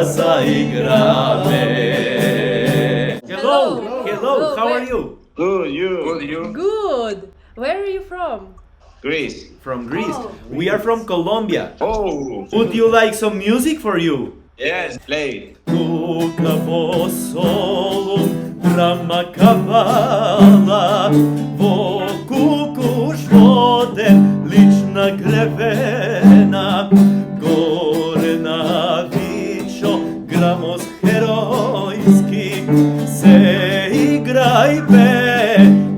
заиграме. Hello, how are you? Good, you? Good. Where are you from? Greece. From Greece. Oh. We are from Colombia. Oh, Would you like some music for you? yes, play. Тука во Солун драма кавала, во кукуш воде лична гревена, горе на Вичо грамоз херојски, се играј бе,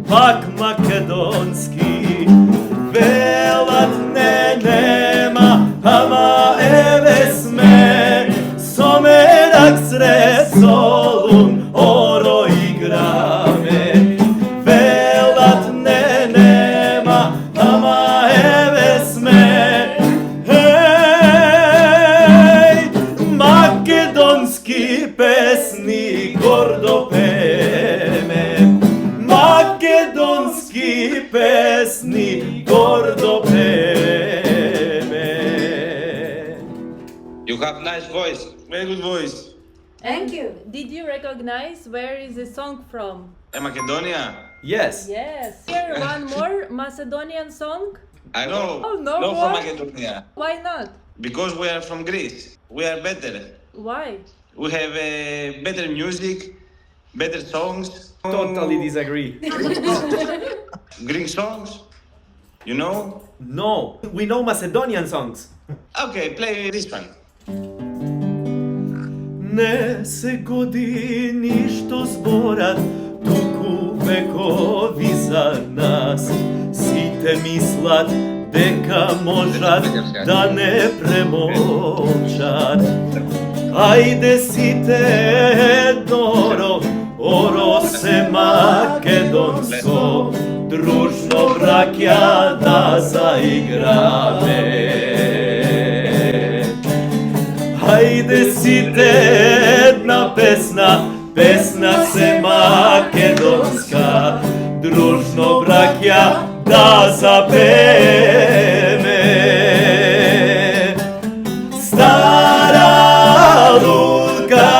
пак македонски, велат не нема, ама еве сме, соменак сред Солун оро играме. Велат не нема, ама еве сме. Еј, македонски песни гордо пееме. Македонски песни гордо пееме. You have nice voice, very good voice. Thank you. Did you recognize where is the song from? Macedonia? Yes. Yes. Here, one more Macedonian song. I know. Oh, no Not more? from Macedonia. Why not? Because we are from Greece. We are better. Why? We have better music, better songs. Totally disagree. Greek songs, you know? No, we know Macedonian songs. Okay, play this one. Не се години што зборат, туку векови за нас. Сите мислат дека можат да не премолчат. Ајде сите едноро, оро се македонско, дружно браќа да заиграме. Ајде сите една песна, песна се македонска, дружно браќа да запееме. Стара лука,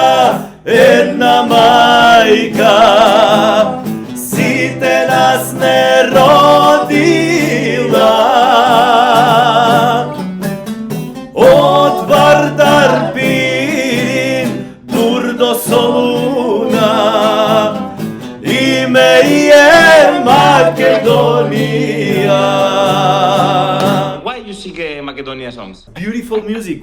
една мајка, сите нас не родила. Од Вардар Пирин, Дур до Солуна, име е Македонија. Why you sing Macedonia songs? Beautiful music.